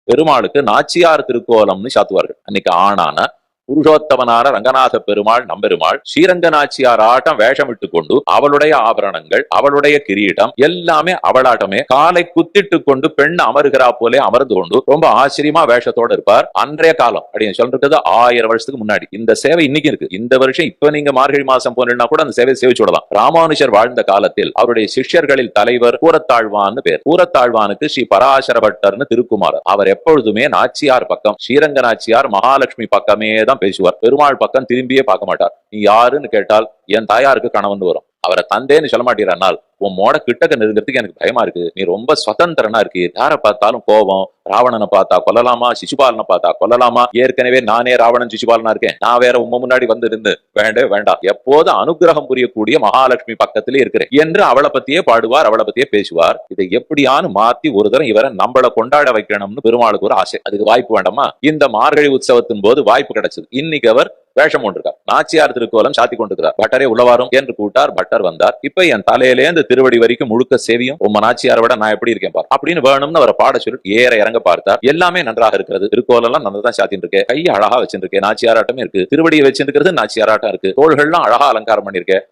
பெருமாளுக்கு நாச்சியார் திருக்கோலம்னு சாத்துவார்கள். அன்னைக்கு ஆனான புருஷோத்தமனான ரங்கநாத பெருமாள் நம்பெருமாள் ஸ்ரீரங்க நாச்சியார் ஆட்டம் வேஷமிட்டு கொண்டு அவளுடைய ஆபரணங்கள் அவளுடைய கிரீடம் எல்லாமே அவளாட்டமே காலை குத்திட்டு கொண்டு பெண் அமருகிறா போலே அமர்ந்து கொண்டு ரொம்ப ஆச்சரியமா வேஷத்தோட இருப்பார். அன்றைய காலம் அப்படின்னு சொல்றது 1000 வருஷத்துக்கு முன்னாடி. இந்த சேவை இன்னைக்கு இருக்கு. இந்த வருஷம் இப்ப நீங்க மார்கழி மாசம் போனா கூட அந்த சேவை சேவிச்சுடலாம். ராமானுஷர் வாழ்ந்த காலத்தில் அவருடைய சிஷ்யர்களில் தலைவர் கூரத்தாழ்வான்னு பேர். கூரத்தாழ்வானுக்கு ஸ்ரீ பராசர பட்டர்னு திருக்குமார். அவர் எப்பொழுதுமே நாச்சியார் பக்கம் ஸ்ரீரங்க நாச்சியார் மகாலட்சுமி பக்கமே தான் பேசுவார். பெருமாள் பக்கம் திரும்பியே பார்க்க மாட்டார். நீ யாருன்னு கேட்டால் என் தாயாருக்கு கணவன் வரும். அவரை தந்தேன்னு சொல்ல மாட்டீரானால் உன் மோட கிட்டக்க நெருங்கிறதுக்கு எனக்கு பயமா இருக்கு. நீ ரொம்ப சுதந்திரனா இருக்கு. யாரை பார்த்தாலும் கோபம். ராவணனை பார்த்தா கொல்லலாமா, சிசுபாலனை பார்த்தா கொல்லலாமா, ஏற்கனவே நானே ராவணன் சிசுபாலனா இருக்கேன், நான் வேற உம்ம முன்னாடி வந்து இருந்து வேண்டாம், எப்போது அனுகிரகம் புரியக்கூடிய மகாலட்சுமி பக்கத்திலே இருக்கிறேன் என்று அவளை பத்தியே பாடுவார், அவளை பத்தியே பேசுவார். இதை எப்படியானு மாத்தி ஒரு தரம் இவரை நம்மளை கொண்டாட வைக்கணும்னு பெருமாளுக்கு ஒரு ஆசை. அதுக்கு வாய்ப்பு வேண்டாமா? இந்த மார்கழி உற்சவத்தின் போது வாய்ப்பு கிடைச்சது. இன்னைக்கு அவர் வேஷம் கொண்டிருக்கார். நாச்சியார் திருக்கோலம் சாத்தி கொண்டிருக்கிறார். பட்டரே உள்ளவாரும் என்று கூட்டார். பட்டர் வந்தார். இப்ப என் தலையிலே இந்த திருவடி வரைக்கும் முழுக்க சேவியும் உம்ம நாச்சியாரை விட நான் எப்படி இருக்கேன் பார் அப்படின்னு வேணும்னு அவரை பாட சொல்லி ஏற இறங்க பார்த்தார். எல்லாமே நன்றாக இருக்கிறது. திருக்கோலம் எல்லாம் நல்லா தான் சாத்தின்னு இருக்கேன். கையை அழகா வச்சிருக்கேன், நாச்சியாராட்டமே இருக்கு. திருவடியை வச்சிருக்கிறது நாச்சியாராட்டம் இருக்கு. தோள்கள்லாம் அழகா அலங்காரம் பண்ணிருக்கேன்.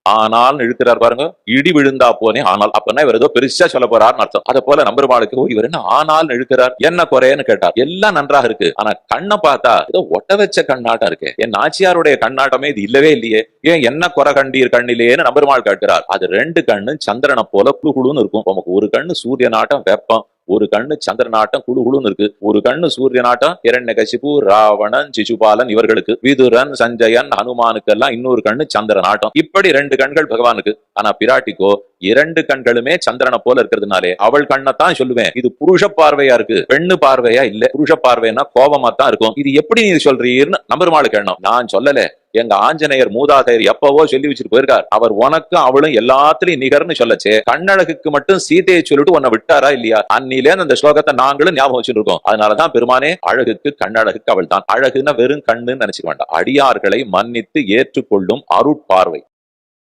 ஆனால் இழுக்கிறார் பாருங்க. இடி விழுந்தா போனே ஆனால். அப்பன்னா இவர் ஏதோ பெருசா சொல்ல போறாருன்னு அர்த்தம். அதை போல நம்பெருமாளுக்கு இவர் என்ன ஆனால் இழுக்கிறார், என்ன குறையன்னு கேட்டார். எல்லாம் நன்றாக இருக்கு. ஆனா கண்ணை பார்த்தா ஏதோ ஒட்ட வச்ச கண்ணாட்டம் இருக்கு. என் நாச்சியாருடைய கண்ணாட்டமே இது இல்லவே இல்லையே, ஏன் என்ன குறை கண்டீர் கண்ணிலேன்னு நம்பெருமாள் கேட்கிறார். அது 2 கண்ணு சந்திரனை போல குழுன்னு இருக்கும். நமக்கு ஒரு கண்ணு சூரியனாட்டம் வெப்பம், ஒரு கண்ணு சந்திரநாட்டம் குழுன்னு இருக்கு. ஒரு கண்ணு சூரியநாட்டம் இரண்யகசிபு, ராவணன், சிசுபாலன் இவர்களுக்கு, விதுரன், சஞ்சயன், ஹனுமானுக்கு எல்லாம் இன்னொரு கண்ணு சந்திரநாட்டம். இப்படி 2 கண்கள் பகவானுக்கு. ஆனா பிராட்டிக்கோ 2 கண்களுமே சந்திரனை போல இருக்கிறதுனாலே அவள் கண்ணத்தான் சொல்லுவேன். இது புருஷ பார்வையா இருக்கு, பெண்ணு பார்வையா இல்ல. புருஷ பார்வைன்னா கோபமா தான் இருக்கும். இது எப்படி நீ சொல்றீர்னு நம்பெருமாளுக்கு எண்ணம். நான் சொல்லல, எங்க ஆஞ்சநேயர் மூதாதையர் எப்பவோ சொல்லி வச்சுட்டு போயிருக்கார். அவர் உனக்கும் அவளும் எல்லாத்திலையும் நிகர்னு சொல்லச்சே, கண்ணழகுக்கு மட்டும் சீதையை சொல்லிட்டு உன்னை விட்டாரா இல்லையா? அன்னிலே அந்த ஸ்லோகத்தை நாங்களும் ஞாபகம் வச்சுட்டு இருக்கோம். அதனாலதான் பெருமானே அழகுக்கு கண்ணழகுக்கு அவள் தான். அழகுன்னா வெறும் கண்ணுன்னு நினைச்சுக்க வேண்டாம். அடியார்களை மன்னித்து ஏற்றுக்கொள்ளும் அருட்பார்வை.